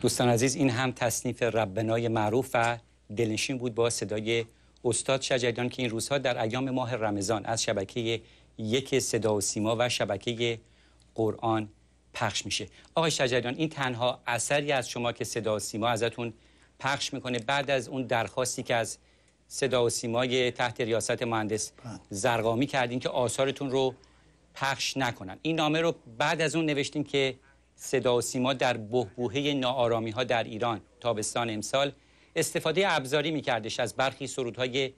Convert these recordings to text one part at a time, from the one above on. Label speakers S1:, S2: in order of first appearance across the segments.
S1: دوستان عزیز، این هم تصنیف ربنای معروف و دلنشین بود با صدای استاد شجریان که این روزها در ایام ماه رمضان از شبکه یک صدا و سیما و شبکه قرآن پخش میشه. آقای شجریان، این تنها اثری از شما که صدا و سیما ازتون پخش میکنه بعد از اون درخواستی که از صدا و سیمای تحت ریاست مهندس زرقامی کردین که آثارتون رو پخش نکنن. این نامه رو بعد از اون نوشتین که صدا و سیما در بحبوحه ناآرامی ها در ایران تابستان امسال استفاده ابزاری میکردش از برخی سرودهای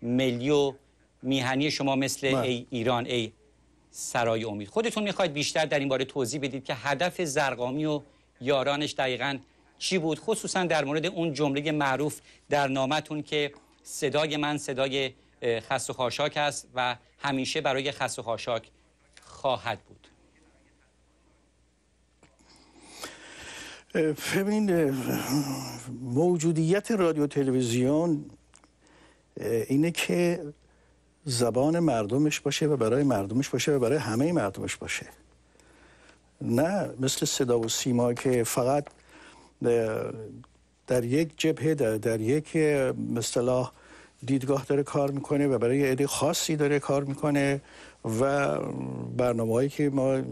S1: ملی و میهنی شما مثل ای ایران ای سرای امید. خودتون میخواید بیشتر در این باره توضیح بدید که هدف زرقامی و یارانش دقیقاً چی بود، خصوصا در مورد اون جمله معروف در نامتون که صدای من صدای خس و خاشاک است و همیشه برای خس و خاشاک خواهد بود.
S2: ببینید، موجودیت رادیو تلویزیون اینه که زبان مردمش باشه و برای مردمش باشه و برای همه مردمش باشه، نه مثل صدا و سیما که فقط در یک جبهه در یک اصطلاح دیدگاه داره کار میکنه و برای عده خاصی داره کار میکنه و برنامه‌هایی که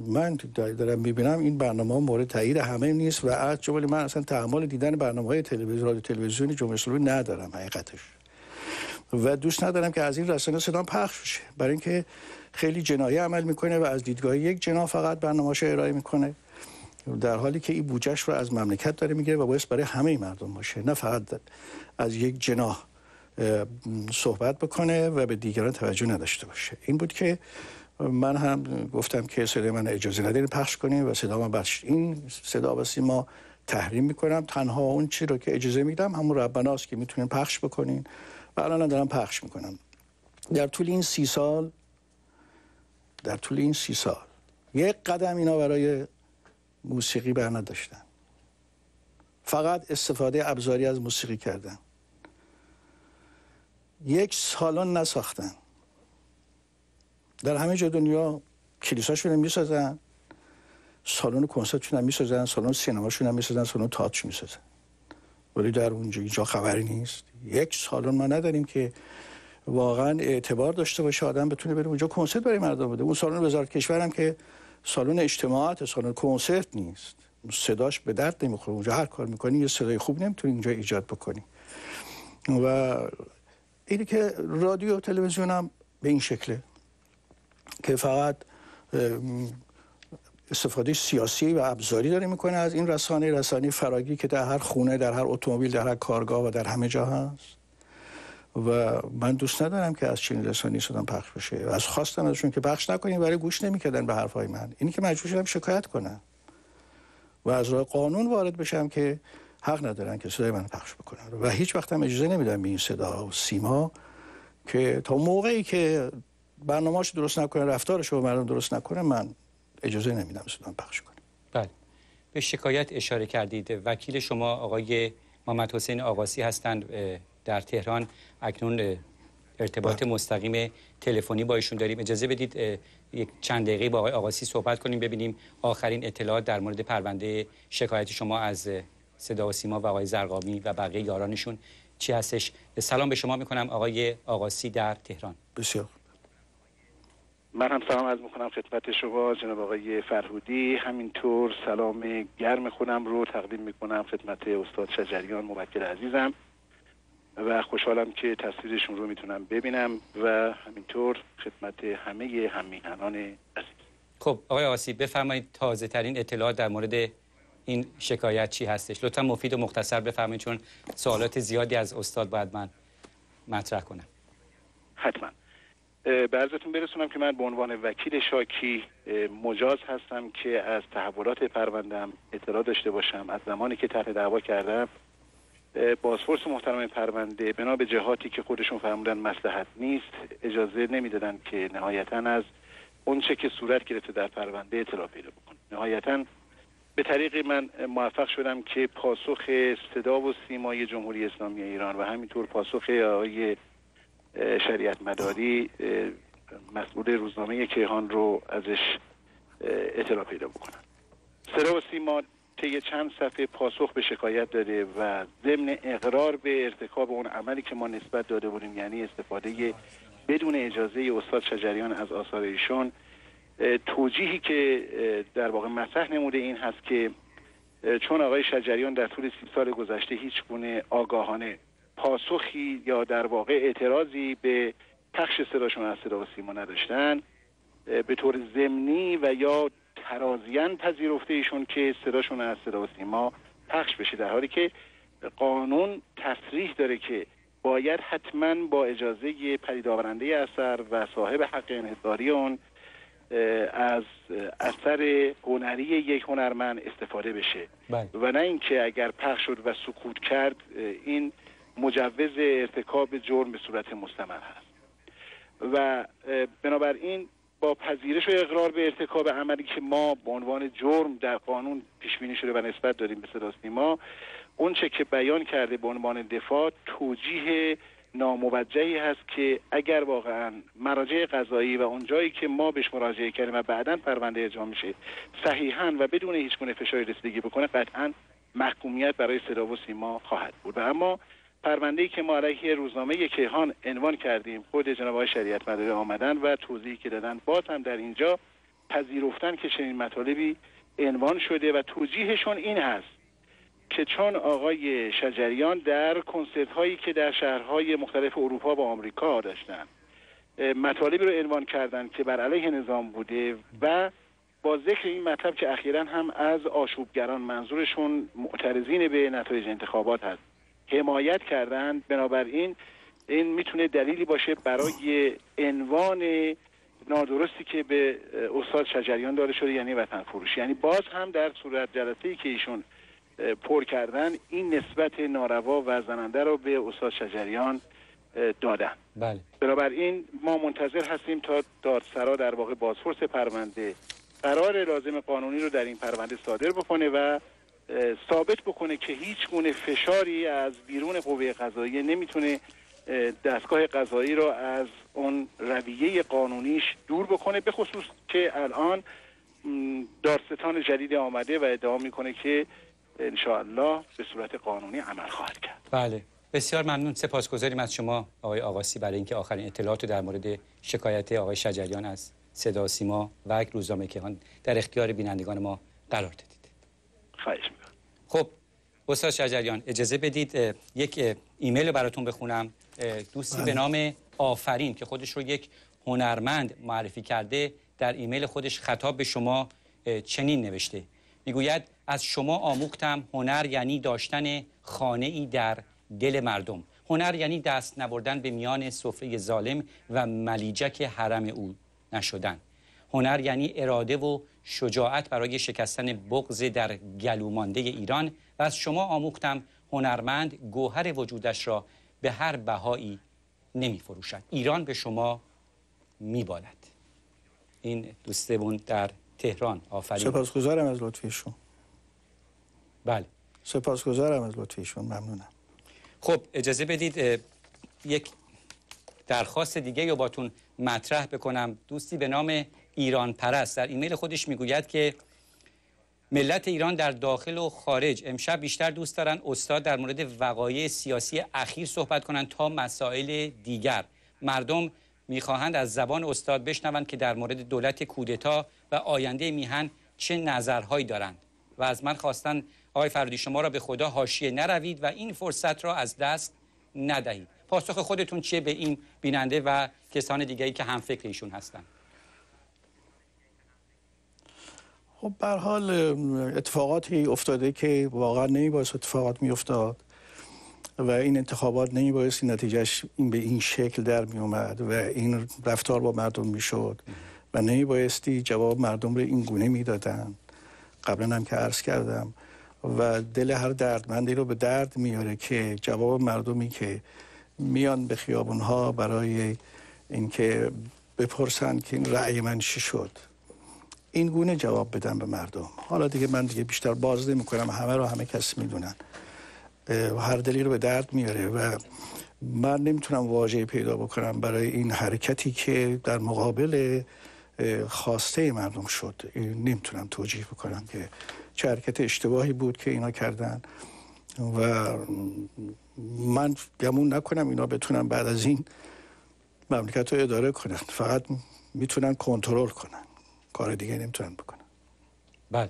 S2: من دارم میبینم این برنامه مورد تایید همه نیست و از جمله من اصلا تحمل دیدن برنامه‌های رادیو تلویزیونی جمهوری اسلامی ندارم حقیقتش و دوست ندارم که از این رسانه صدام پخش بشه، برای اینکه خیلی جنایی عمل میکنه و از دیدگاه یک جناح فقط برنامه‌اشو ارائه میکنه، در حالی که این بودجه‌اش رو از مملکت داره میگیره و باید برای همه مردم باشه، نه فقط از یک جناح صحبت بکنه و به دیگران توجه نداشته باشه. این بود که من هم گفتم که صدای من اجازه ندارین پخش کنیم و صدا من این صدا و سیما تحریم میکنم، تنها اون چی رو که اجازه میدم همون ربناست که میتونین پخش بکنین و الان دارم پخش میکنم. در طول این 30 سال یک قدم اینا برای موسیقی بر نداشتن، فقط استفاده ابزاری از موسیقی کردن، یک سالن نساختن. در همه جای دنیا کلیساشون هم میسازن، سالن کنسرتشون هم میسازن، سالن سینماشون هم میسازن، سالن تئاتر میسازن، ولی در اینجا خبری نیست. یک سالن ما نداریم که واقعا اعتبار داشته باشه، آدم بتونه بره اونجا کنسرت برای مردم بده. اون سالن وزارت کشور هم که سالن اجتماعات، سالن کنسرت نیست، صداش به درد نمیخوره. اونجا هر کار میکنی یه صدای خوب نمیتونی اینجا ایجاد بکنی. و اینی که رادیو و تلویزیون هم به این شکله که فقط استفاده سیاسی و ابزاری داره میکنه از این رسانه فراگی که در هر خونه، در هر اتومبیل، در هر کارگاه و در همه جا هست و من دوست ندارم که از چنین رسانه‌ای صدام پخش بشه و از خواستم ازشون که پخش نکنین، برای گوش نمیکردن به حرفای من. اینی که مجبور شدم شکایت کنم و از راه قانون وارد بشم که حق ندارن که صدای من پخش بکنن و هیچ وقت هم اجازه نمیدم به این صدا و سیما که تا موقعی که برنامه‌اش درست نکنه، رفتارش رو مردم درست نکنه، من اجازه نمیدم صدام پخش کنه.
S1: بله، به شکایت اشاره کردید. وکیل شما آقای محمد حسین آقاسی هستند در تهران. اکنون ارتباط مستقیم تلفنی با ایشون داریم. اجازه بدید یک چند دقیقه با آقای آقاسی صحبت کنیم، ببینیم آخرین اطلاعات در مورد پرونده شکایت شما از صدا و سیما و آقای زرقامی و بقیه یارانشون چی هستش. سلام به شما میکنم آقای آقاسی در تهران.
S2: بسیار
S3: من هم سلام عرض میکنم خدمت شما جناب آقای فرهودی، همینطور سلام گرم خودم رو تقدیم میکنم خدمت استاد شجریان موکل عزیزم و خوشحالم که تصویرشون رو میتونم ببینم و همینطور خدمت همه هم‌میهنان عزیز.
S1: خب آقای آقاسی بفرمایید تازه ترین اطلاعات در مورد این شکایت چی هستش؟ لطفا مفید و مختصر بفرمایید، چون سوالات زیادی از استاد باید من مطرح کنم.
S3: حتما. به عرضتون برسونم که من به عنوان وکیل شاکی مجاز هستم که از تحولات پرونده‌ام اطلاع داشته باشم. از زمانی که طرح دعوا کردم، بازپرس محترم پرونده بنا به جهاتی که خودشون فرمودن مصلحت نیست، اجازه نمیدادن که نهایتاً از اونچه که صورت گرفته در پرونده اطلاع پیدا بکنم. نهایتاً به طریق من موفق شدم که پاسخ صدا و سیمای جمهوری اسلامی ایران و همینطور پاسخ آقای شریعت مداری مسئول روزنامه کیهان رو ازش اطلاع پیدا بکنم. صدا و سیما طی چند صفحه پاسخ به شکایت داده و ضمن اقرار به ارتکاب اون عملی که ما نسبت داده بودیم، یعنی استفاده بدون اجازه استاد شجریان از آثار ایشون، توجیهی که در واقع مطرح نموده این هست که چون آقای شجریان در طول 30 سال گذشته هیچ گونه آگاهانه پاسخی یا در واقع اعتراضی به پخش صداشون از صدا و سیما نداشتن، به طور ضمنی و یا ترازیان پذیرفته ایشون که صداشون از صدا و سیما پخش بشه، در حالی که قانون تصریح داره که باید حتما با اجازه پدید آورنده اثر و صاحب حق انحصاری اون از اثر هنری یک هنرمند استفاده بشه و نه اینکه اگر پخش شد و سکوت کرد این مجوز ارتکاب جرم به صورت مستمر هست. و بنابراین با پذیرش و اقرار به ارتکاب عملی که ما به عنوان جرم در قانون پیش بینی شده و نسبت داریم به صدا و سیما، اون چه که بیان کرده به عنوان دفاع توجیه ناموجهی هست که اگر واقعا مراجع قضایی و اون جایی که ما بهش مراجعه کردیم و بعداً پرونده اجرا میشه صحیحاً و بدون هیچ گونه فشاری رسیدگی بکنه، قطعاً محکومیت برای صدا و سیما خواهد بود. و اما پرونده‌ای که ما علیه روزنامه کیهان عنوان کردیم، خود جناب آقای شریعت مداری آمدن و توضیحی که دادن، باز هم در اینجا پذیرفتن که چنین مطالبی عنوان شده و توجیهشون این هست که چون آقای شجریان در کنسرت هایی که در شهرهای مختلف اروپا و آمریکا داشتن مطالبی رو عنوان کردن که بر علیه نظام بوده و با ذکر این مطلب که اخیراً هم از آشوبگران، منظورشون معترضین به نتایج انتخابات هست، حمایت کردن، بنابراین این میتونه دلیلی باشه برای عنوان نادرستی که به استاد شجریان داده شده، یعنی وطن فروشی. یعنی باز هم در صورت جلسه‌ای که ایشون پر کردن این نسبت ناروا و زننده رو به استاد شجریان دادن.
S1: بله.
S3: بنابراین ما منتظر هستیم تا دادسرا در واقع بازپرس پرونده قرار لازم قانونی رو در این پرونده صادر بکنه و ثابت بکنه که هیچ گونه فشاری از بیرون قوه قضاییه نمیتونه دستگاه قضایی رو از اون رویه قانونیش دور بکنه، به خصوص که الان دادستان جدید آمده و ادعا میکنه که انشاءالله به صورت قانونی عمل خواهد کرد.
S1: بله، بسیار ممنون، سپاسگزاریم از شما آقای آقاسی برای اینکه آخرین اطلاعات در مورد شکایت آقای شجریان از صدا و سیما و روزنامه کیهان در اختیار بینندگان ما قرار دادید.
S3: خواهش می‌کنم.
S1: خب استاد شجریان، اجازه بدید یک ایمیل براتون بخونم. دوستی به نام آفرین که خودش رو یک هنرمند معرفی کرده، در ایمیل خودش خطاب به شما چنین نوشته، میگوید از شما آموختم هنر یعنی داشتن خانه‌ای در دل مردم. هنر یعنی دست نبردن به میان سفره ظالم و ملیجک حرم او نشدن. هنر یعنی اراده و شجاعت برای شکستن بغض در گلو مانده ایران. و از شما آموختم هنرمند گوهر وجودش را به هر بهایی نمی فروشد. ایران به شما می بالد. این دوستمون در تهران. آفرین.
S2: سپاسگزارم از لطفیشون.
S1: بله،
S2: سپاسگزارم از لطفیشون، ممنونم.
S1: خب اجازه بدید یک درخواست دیگه رو باتون مطرح بکنم. دوستی به نام ایران پرست در ایمیل خودش میگوید که ملت ایران در داخل و خارج امشب بیشتر دوست دارن استاد در مورد وقایع سیاسی اخیر صحبت کنند تا مسائل دیگر. مردم میخواهند از زبان استاد بشنوند که در مورد دولت کودتا و آینده میهن چه نظرهایی دارند و از من خواستن آقای فرهودی شما را به خدا حاشیه نروید و این فرصت را از دست ندهید. پاسخ خودتون چیه به این بیننده و کسان دیگری که هم فکر ایشون هستند؟
S2: خب به هر حال اتفاقاتی افتاده که واقعا نمیبایست اتفاقات میافتاد و این انتخابات نمیبایست نتیجهش این به این شکل در میومد و این رفتار با مردم میشد و نمیبایستی جواب مردم رو این گونه میدادن. قبلا هم که عرض کردم و دل هر دردمندی رو به درد میاره که جواب مردمی که میان به خیابونها برای اینکه بپرسن که این رأی من چی شد، این گونه جواب بدن به مردم. حالا دیگه من دیگه بیشتر باز نمی‌کنم، همه رو همه کس میدونن و هر دلی رو به درد میاره و من نمیتونم واژه پیدا بکنم برای این حرکتی که در مقابل خواسته مردم شد. نمیتونم توجیه بکنم که چه حرکت اشتباهی بود که اینا کردن و من گمون نکنم اینا بتونن بعد از این مملکت رو اداره کنن، فقط میتونن کنترل کنن، کار دیگه نمیتونن بکنن.
S1: بله.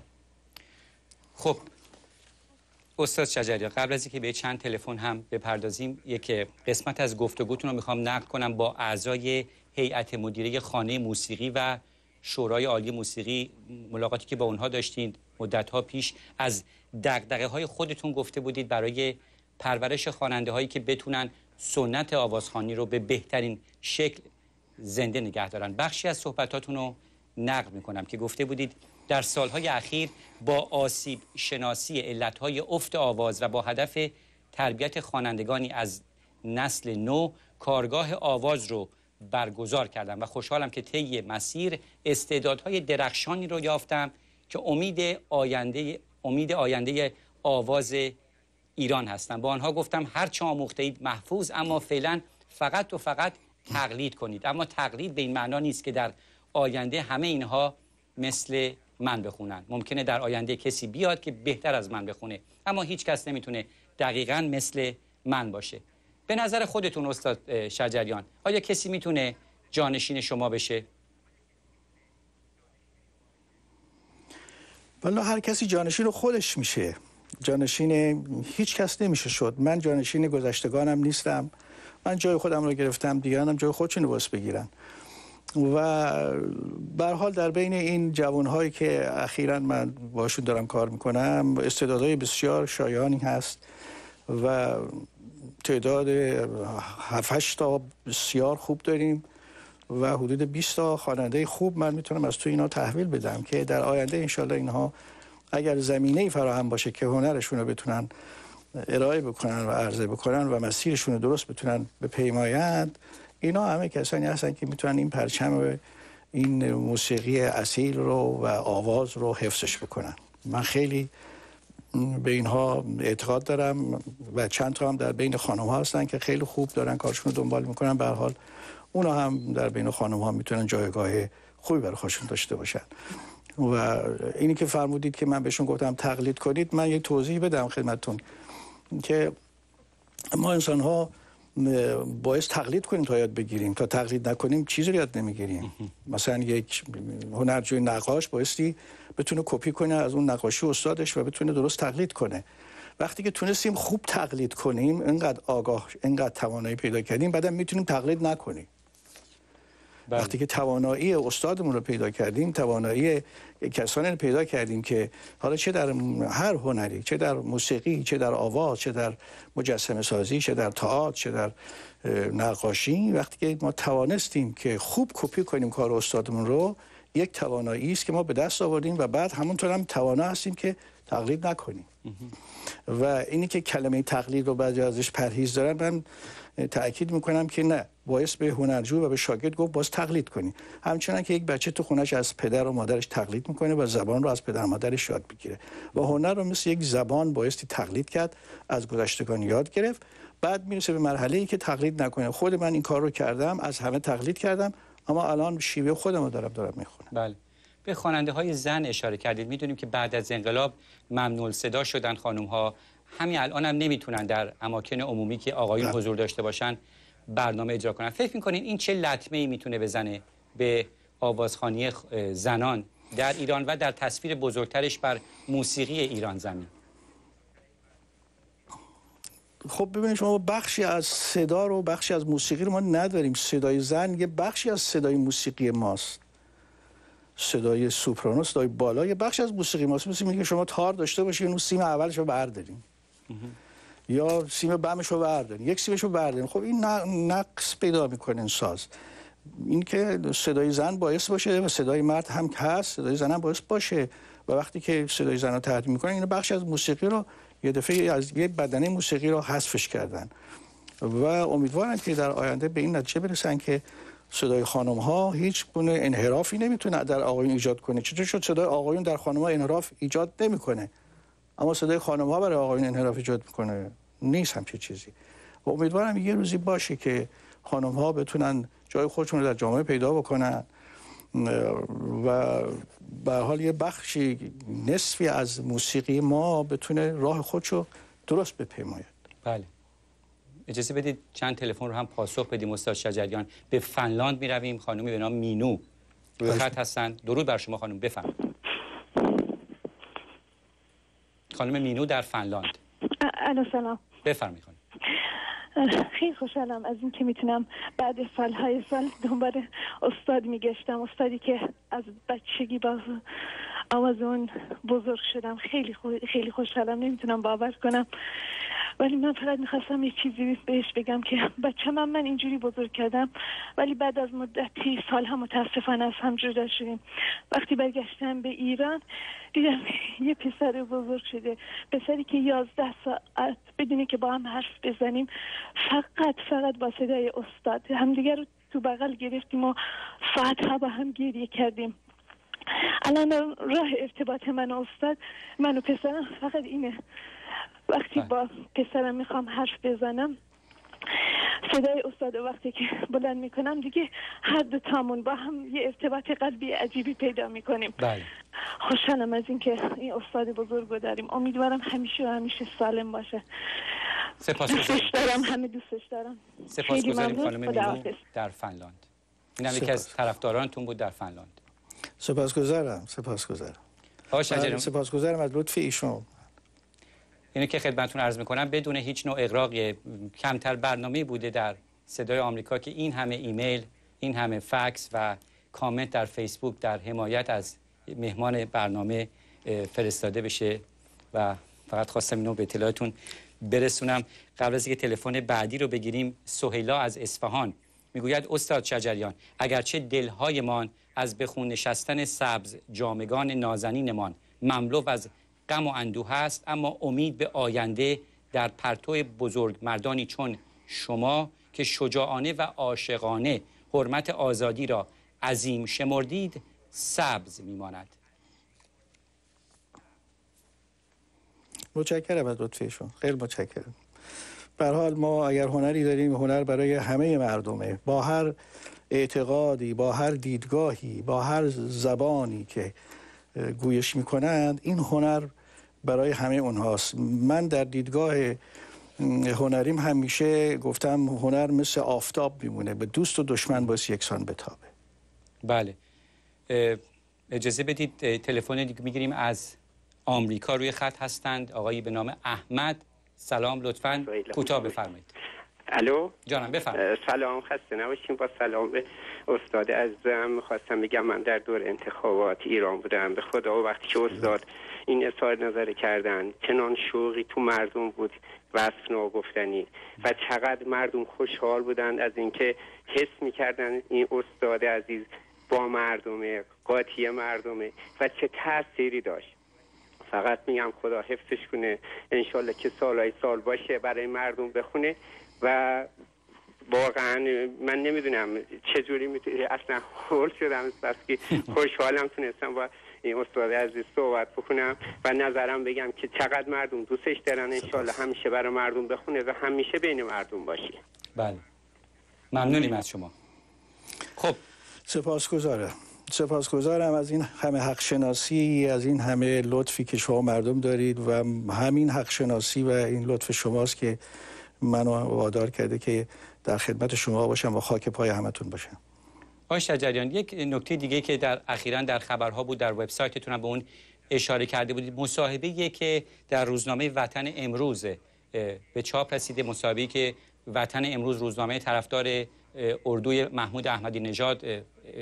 S1: خب استاد شجریان، قبل از اینکه به چند تلفن هم بپردازیم، یک قسمت از گفتگوتون رو میخوام نقل کنم با اعضای هیئت مدیره خانه موسیقی و شورای عالی موسیقی. ملاقاتی که با اونها داشتین مدت‌ها پیش، از دغدغه‌های خودتون گفته بودید برای پرورش خواننده هایی که بتونن سنت آوازخوانی رو به بهترین شکل زنده نگه دارن. بخشی از صحبتاتون رو نقل میکنم که گفته بودید در سالهای اخیر با آسیب شناسی علتهای افت آواز و با هدف تربیت خوانندگانی از نسل نو کارگاه آواز رو برگزار کردم و خوشحالم که طی مسیر استعدادهای درخشانی رو یافتم که امید آینده آواز ایران هستن. با آنها گفتم هرچه آموخته اید محفوظ، اما فعلا فقط و فقط تقلید کنید. اما تقلید به این معنا نیست که در آینده همه اینها مثل من بخونن. ممکنه در آینده کسی بیاد که بهتر از من بخونه، اما هیچ کس نمیتونه دقیقاً مثل من باشه. به نظر خودتون استاد شجریان، آیا کسی میتونه جانشین شما بشه؟
S2: والا هر کسی جانشین خودش میشه، جانشین هیچ کس نمیشه شد. من جانشین گذشتگانم نیستم، من جای خودم رو گرفتم، دیگرانم جای خودشون رو باز بگیرن. و به هر حال در بین این جوانهایی که اخیراً من باشون دارم کار میکنم استعدادهای بسیار شایانی هست و تعداد 7-8 تا بسیار خوب داریم و حدود 20 تا خواننده خوب من میتونم از تو اینا تحویل بدم که در آینده انشالله اینها اگر زمینه‌ای فراهم باشه که هنرشون رو بتونن ارائه بکنن و عرضه بکنن و مسیرشون رو درست بتونن بپیمایند، اینا همه کسانی هستن که میتونن این پرچم این موسیقی اصیل رو و آواز رو حفظش بکنن. من خیلی به اینها اعتقاد دارم و چند تا هم در بین خانم ها هستن که خیلی خوب دارن کارشون رو دنبال میکنن. به هر حال اونا هم در بین خانم ها میتونن جایگاه خوبی برای خودشون داشته باشن. و اینی که فرمودید که من بهشون گفتم تقلید کنید، من یه توضیح بدم خدمتتون که ما انسان ها باید تقلید کنیم تا یاد بگیریم، تا تقلید نکنیم چیزی رو یاد نمیگیریم. مثلا یک هنرجوی نقاش بایستی بتونه کپی کنه از اون نقاشی استادش و بتونه درست تقلید کنه. وقتی که تونستیم خوب تقلید کنیم، اینقدر آگاه، اینقدر توانایی پیدا کردیم، بعدم میتونیم تقلید نکنیم. وقتی که توانایی استادمون رو پیدا کردیم، توانایی کسانی رو پیدا کردیم که حالا چه در هر هنری، چه در موسیقی، چه در آواز، چه در مجسمه سازی، چه در تئاتر، چه در نقاشی، وقتی که ما توانستیم که خوب کپی کنیم کار استادمون رو، یک توانایی است که ما به دست آوردیم و بعد همونطور هم توانا هستیم که تقلید نکنیم. و اینی که کلمه تقلید رو بعضی ازش پرهیز دارن، من تأکید میکنم که نه، باعث به هنرجو و به شاگرد گفت باز تقلید کنی. همچنان که یک بچه تو خونش از پدر و مادرش تقلید میکنه و زبان رو از پدر و مادرش یاد بگیره و هنر رو مثل یک زبان بایستی تقلید کرد، از گذشتگان یاد گرفت، بعد میرسه به مرحله‌ای که تقلید نکنه. خود من این کار رو کردم، از همه تقلید کردم، اما الان شیوه خودم رو دارم میخونم.
S1: بله. به خواننده های زن اشاره کردید. میدونیم که بعد از انقلاب ممنوع الصدا شدن خانم ها، همین الان هم نمیتونن در اماکن عمومی که آقایون حضور داشته باشن برنامه اجرا کنن. فکر میکنین این چه لطمه‌ای میتونه بزنه به آوازخوانی زنان در ایران و در تصویر بزرگترش بر موسیقی ایران زمین؟
S2: خب ببینید، شما بخشی از صدا رو، بخشی از موسیقی رو ما نداریم. صدای زن یه بخشی از صدای موسیقی ماست. صدای سوپرانو، صدای بالا یه بخش از موسیقی ماست. مثل که شما تار داشته باشین اون سیم اولش رو بردارین یا سیم بمش رو بردارین، یک سیمش رو بردارین، خب این نقص پیدا میکنه این ساز. این که صدای زن باعث باشه و صدای مرد هم هست، صدای زن هم باعث باشه و وقتی که صدای زن رو تحریم میکنن این بخش از موسیقی رو یه دفعه از یه بدنه موسیقی رو حذفش کردن و امیدوارم که در آینده به این نتیجه برسن که صدای خانم ها هیچ گونه انحرافی نمیتونه در آقایون ایجاد کنه. چطور شد صدای آقایون در خانم ها انحراف ایجاد نمیکنه اما صدای خانم ها برای آقایون انحراف ایجاد میکنه؟ نیست همچین چیزی. و امیدوارم یه روزی باشه که خانم ها بتونن جای خودشون رو در جامعه پیدا بکنن و به حال یه بخشی نصفی از موسیقی ما بتونه راه خودشو درست بپیماید.
S1: بله. اجازه بدید چند تلفن رو هم پاسخ بدیم استاد شجریان. به فنلاند میرویم. خانمی به نام مینو روی خط هستن. درود بر شما خانم، بفرمایید. خانم مینو در فنلاند.
S4: الو سلام.
S1: بفرمایید خانم.
S4: خیلی خوشحالم از این که میتونم بعد سالهای سال دنبال استاد میگشتم، استادی که از بچگی با آواز اون بزرگ شدم. خیلی خوشحالم، نمیتونم باور کنم. ولی من فقط میخواستم یه چیزی بهش بگم که بچه من اینجوری بزرگ کردم ولی بعد از مدتی سالها متاسفانه از هم جدا شدیم. وقتی برگشتم به ایران دیدم یه پسر بزرگ شده، پسری که 11 ساعت بدونی که با هم حرف بزنیم فقط با صدای استاد همدیگر رو تو بغل گرفتیم و ساعتها با هم گریه کردیم. الان راه ارتباط من و استاد، من و پسرم فقط اینه. وقتی با پسرم میخوام حرف بزنم صدای استاد وقتی که بلند میکنم دیگه هر دو تامون با هم یه ارتباط قلبی عجیبی پیدا میکنیم.
S1: بله.
S4: خوشحالم از این که این استاد بزرگ رو داریم. امیدوارم همیشه سالم باشه.
S1: سپاسگزارم.
S4: همه دوستش دارم.
S1: سپاسگزاریم خانم مینو در فنلاند. اینم یکی از طرفدارانتون بود در فنلاند.
S2: سپاسگزارم. سپاسگزارم از لطف ایشون.
S1: اینو که خدمتتون عرض میکنم بدون هیچ نوع اغراقی، کمتر برنامه‌ای بوده در صدای آمریکا که این همه ایمیل، این همه فکس و کامنت در فیسبوک در حمایت از مهمان برنامه فرستاده بشه و فقط خواستم اینو به اطلاعتون برسونم. قبل از اینکه تلفن بعدی رو بگیریم، سهیلا از اصفهان میگوید استاد شجریان، اگرچه دلهایمان از به خون نشستن سبز جامگان نازنینمان مملو از غم و اندوه است، اما امید به آینده در پرتو بزرگ مردانی چون شما که شجاعانه و عاشقانه حرمت آزادی را عظیم شمردید سبز میماند.
S2: متشکرم از لطفشون، خیلی متشکرم. به هر حال ما اگر هنری داریم، هنر برای همه مردمه، با هر اعتقادی، با هر دیدگاهی، با هر زبانی که گویش میکنند، این هنر برای همه اونهاست. من در دیدگاه هنریم همیشه گفتم هنر مثل آفتاب میمونه، به دوست و دشمن باعث یکسان بتابه.
S1: بله. اجازه بدید تلفن دیگه میگیریم. از آمریکا روی خط هستند آقایی به نام احمد. سلام، لطفاً کوتاه بفرمایید.
S5: الو
S1: جانم، بفرمایید.
S5: سلام، خسته نباشین. با سلام به استاد عزیزم میخواستم بگم من در دور انتخابات ایران بودم. به خدا وقتی که استاد این اظهار نظر کردن چنان شوقی تو مردم بود وصف ناگفتنی و چقدر مردم خوشحال بودند از اینکه حس میکردن این استاد عزیز با مردمه، قاطی مردمه و چه تأثیری داشت. فقط میگم خدا حفظش کنه، انشالله که سالهای سال باشه برای مردم بخونه و واقعا من نمیدونم چجوری میتونی اصلا خول شدم بس که خوشحالم تونستم با این استاد عزیز صحبت بکنم و نظرم بگم که چقدر مردم دوستش دارن. انشالله همیشه برای مردم بخونه و همیشه بین مردم باشه.
S1: بله، ممنونیم از شما. خب
S2: سپاسگزارم از این همه حق شناسی، از این همه لطفی که شما مردم دارید و همین حق شناسی و این لطف شماست که منو وادار کرده که در خدمت شما باشم و خاک پای همتون باشم.
S1: آقای شجریان، یک نکته دیگه که اخیراً در خبرها بود، در وبسایتتون هم به اون اشاره کرده بودید، مصاحبه‌ای که در روزنامه وطن امروز به چاپ رسیده، مصاحبه‌ای که وطن امروز روزنامه طرفدار اردوی محمود احمدی نژاد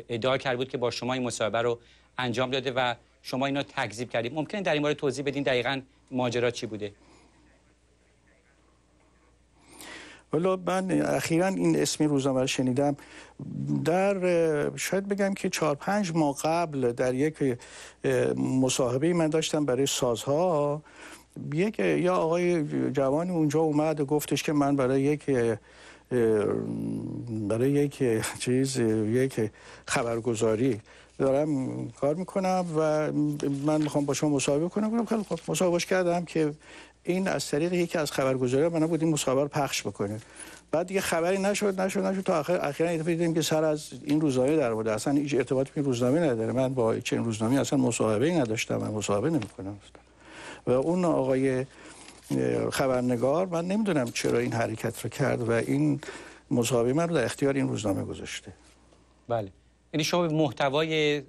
S1: ادعا کرده بود که با شما این مصاحبه رو انجام داده و شما اینو تکذیب کردید. ممکنه در این مورد توضیح بدین دقیقاً ماجرا چی بوده؟
S2: والا من اخیراً این اسمی روزنامه رو شنیدم، در شاید بگم که 4-5 ماه قبل در یک مصاحبه من داشتم برای سازها، یا آقای جوانی اونجا اومد و گفتش که من برای یک خبرگزاری دارم کار میکنم و من میخوام با شما مصاحبه کنم. خیلی خب مصاحبهش کردم که این از طریق یکی از خبرگزاری من بود این مصاحبه رو پخش بکنه. بعد دیگه خبری نشد تا اخیراً دیدیم که سر از این روزنامه در آورده. اصلا هیچ ارتباطی به روزنامه نداره. من با چنین روزنامه‌ای اصلا مصاحبه‌ای نداشتم، من مصاحبه نمی‌کنم. و اون آقای خبرنگار من نمیدونم چرا این حرکت رو کرد و این مصاحبه من رو در اختیار این روزنامه گذاشته.
S1: بله، یعنی شما به محتوای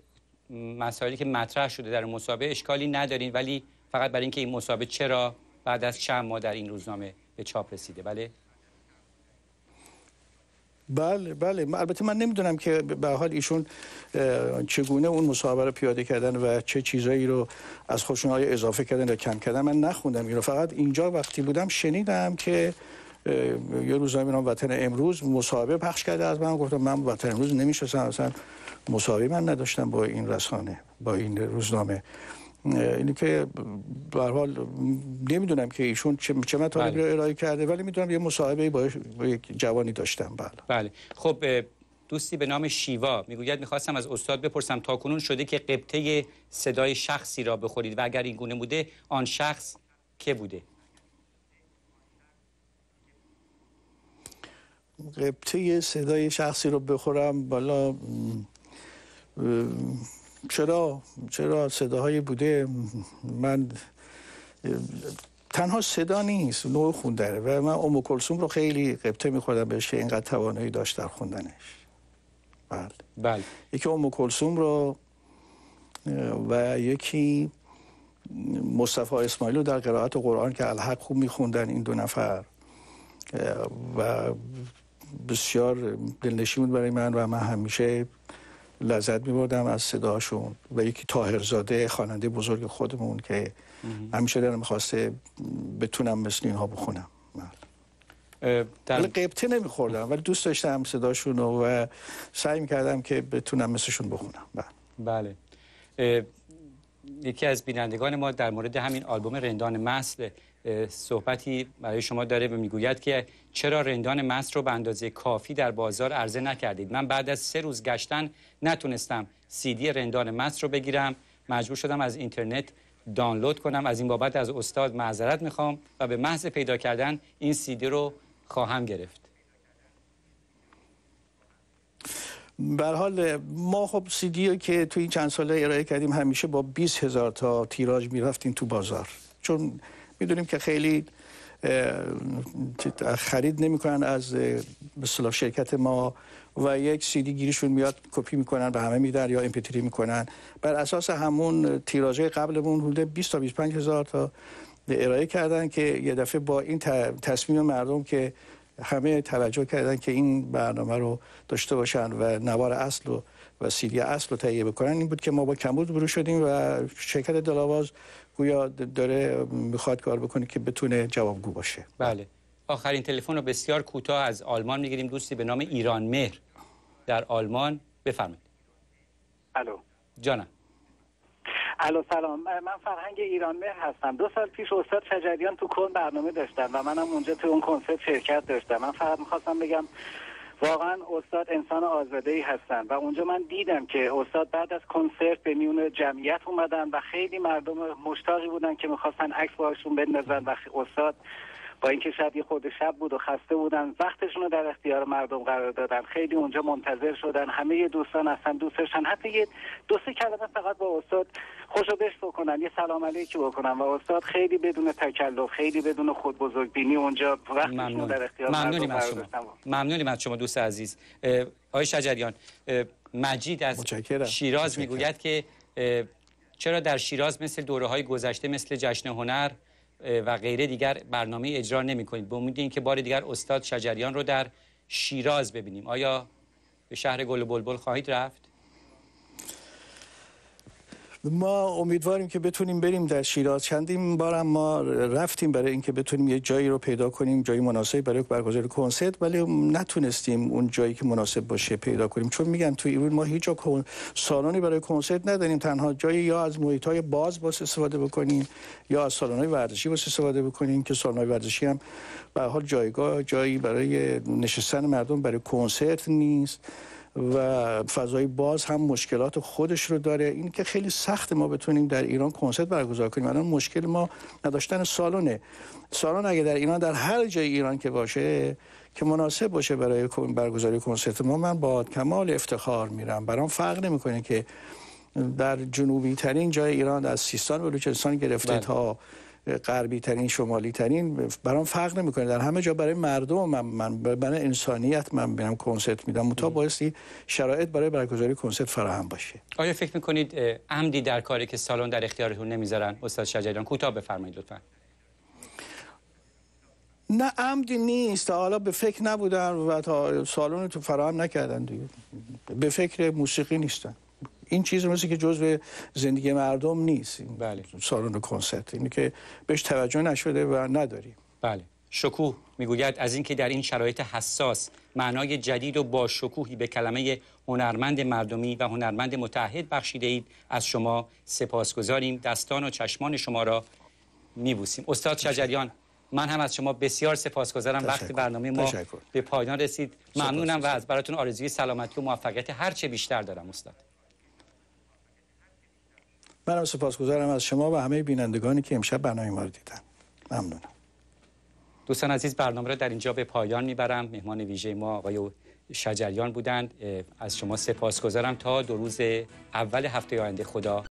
S1: مسائلی که مطرح شده در مصاحبه اشکالی ندارین، ولی فقط برای اینکه این مصاحبه چرا بعد از چند ماه در این روزنامه به چاپ رسیده. بله
S2: بله البته من نمیدونم که به حال ایشون چگونه اون مصاحبه رو پیاده کردن و چه چیزایی رو از خودشون اضافه کردن یا کم کردن. من نخوندم اینو، فقط اینجا وقتی بودم شنیدم که یه روزنامه نام وطن امروز مصاحبه پخش کرده از من. گفتم من وطن امروز نمیشناسم، اصلا مصاحبه من نداشتم با این رسانه، با این روزنامه. اینی که به هر حال نمیدونم که ایشون چه مطالبی رو ارائه کرده، ولی میدونم یه مصاحبه با یک جوانی داشتم.
S1: بله خب دوستی به نام شیوا میگوید میخواستم از استاد بپرسم تاکنون شده که قبطه صدای شخصی را بخورید و اگر این گونه بوده آن شخص که بوده؟
S2: قبطه صدای شخصی رو بخورم؟ بالا چرا صداهایی بوده. من تنها صدا نیست، نوع خوندنه و من ام کلثوم رو خیلی قبطه میخوردم بهش که اینقدر توانایی داشت در خوندنش.
S1: بله
S2: یکی ام کلثوم رو و یکی مصطفی اسماعیل رو در قرائت قرآن که الحق خوب میخوندن این دو نفر و بسیار دلنشین بود برای من و من همیشه لذت می‌بردم از صداشون. و یکی طاهرزاده خواننده بزرگ خودمون که همیشه دلم می‌خواسته بتونم مثل اینها بخونم. ولی قبطه نمی‌خوردم ولی دوست داشتم صداشون و سعی می‌کردم که بتونم مثلشون بخونم.
S1: بله یکی از بینندگان ما در مورد همین آلبوم رندان مست صحبتی برای شما داره و میگوید که چرا رندان مست رو به اندازه کافی در بازار عرضه نکردید؟ من بعد از 3 روز گشتن نتونستم CD رندان مست رو بگیرم، مجبور شدم از اینترنت دانلود کنم. از این بابت از استاد معذرت میخوام و به محض پیدا کردن این CD رو خواهم گرفت.
S2: به هر حال ما خب CD که توی این چند ساله ارائه کردیم همیشه با 20,000 تا تیراژ میرفتیم تو بازار، چون میدونیم که خیلی خرید نمیکنن از مثلا شرکت ما و یک CD گیریشون میاد کپی میکنن به همه میدن یا MP3 میکنن. بر اساس همون تیراژهای قبلمون حدود 20 تا 25,000 تا ارائه کردن که یه دفعه با این تصمیم مردم که همه توجه کردن که این برنامه رو داشته باشن و نوار اصل و CD اصل رو تهیه بکنن، این بود که ما با کمبود برو شدیم و شرکت دل‌آواز گویا داره میخواد کار بکنه که بتونه جوابگو باشه.
S1: بله آخرین تلفن رو بسیار کوتاه از آلمان میگیریم. دوستی به نام ایران مهر در آلمان، بفرمایید.
S6: الو
S1: جانم.
S6: الو سلام، من فرهنگ ایران مهر هستم. 2 سال پیش استاد شجریان تو کل برنامه داشتن و منم اونجا تو اون کنسرت شرکت داشتم. من فقط میخواستم بگم واقعا استاد انسان آزاده‌ای هستن و اونجا من دیدم که استاد بعد از کنسرت به میون جمعیت اومدن و خیلی مردم مشتاقی بودن که میخواستن عکس باشون بندازن و استاد با اینکه شب یه خود شب بود و خسته بودن وقتشون رو در اختیار مردم قرار دادن. خیلی اونجا منتظر شدن، همه دوستان اصلا دوست داشتن حتی یه 2-3 کلمه فقط با استاد خوشو بش بکنن، یه سلام علیکی بکنن و استاد خیلی بدون تکلف، خیلی بدون خود بزرگبینی اونجا وقتشون در اختیار مردم قرار دادن.
S1: ممنونیم از شما دوست عزیز. آقای شجریان، مجید از شیراز میگوید که چرا در شیراز مثل دوره‌های گذشته مثل جشن هنر و غیره دیگر برنامه اجرا نمی‌کنید؟ به امید اینکه بار دیگر استاد شجریان رو در شیراز ببینیم. آیا به شهر گل و بلبل خواهید رفت؟
S2: ما امیدواریم که بتونیم بریم در شیراز. چندین بارم ما رفتیم برای اینکه بتونیم یه جایی رو پیدا کنیم، جایی مناسب برای برگزاری کنسرت، ولی نتونستیم اون جایی که مناسب باشه پیدا کنیم، چون میگم توی ایران ما هیچ جا سالنی برای کنسرت نداریم. تنها جایی یا از محیط‌های باز استفاده بکنیم یا از سالن‌های ورزشی استفاده بکنیم که سالن‌های ورزشی هم به هر حال جایی برای نشستن مردم برای کنسرت نیست و فضای باز هم مشکلات خودش رو داره. این که خیلی سخت ما بتونیم در ایران کنسرت برگزار کنیم. الان مشکل ما نداشتن سالن اگه در ایران در هر جای ایران که باشه که مناسب باشه برای برگزاری کنسرت ما، من با کمال افتخار میرم. برام فرق نمیکنه که در جنوبی ترین جای ایران از سیستان و بلوچستان گرفته تا غربی ترین شمالی ترین، برام فرق نمیکنه. در همه جا برای مردم من برای انسانیت من میرم کنسرت میدم، تا بایستی شرایط برای برگزاری کنسرت فراهم باشه.
S1: آیا فکر میکنید عمدی در کاری که سالن در اختیارتون نمیذارن؟ استاد شجریان کوتاه بفرمایید لطفا.
S2: نه عمدی نیست، حالا به فکر نبودن و تا سالن تو فراهم نکردن دیگه، به فکر موسیقی نیستن. این چیز مثل که جزء زندگی مردم نیست.
S1: بله.
S2: سالن و کنسرت اینی که بهش توجه نشده و نداریم.
S1: بله. شکوه میگوید از اینکه در این شرایط حساس معنای جدید و با شکوهی به کلمه هنرمند مردمی و هنرمند متعهد بخشیده اید. از شما سپاسگزاریم. دستان و چشمان شما را میبوسیم. استاد شجریان، من هم از شما بسیار سپاسگزارم. وقت برنامه ما به پایان رسید. ممنونم و از براتون آرزوی سلامتی و موفقیت هر چه بیشتر دارم استاد.
S2: منم سپاسگزارم از شما و همه بینندگانی که امشب برنامه ما رو دیدن. ممنونم.
S1: دوستان عزیز، برنامه را در اینجا به پایان میبرم. مهمان ویژه ما آقای شجریان بودند. از شما سپاسگزارم. تا 2 روز اول هفته آینده خدا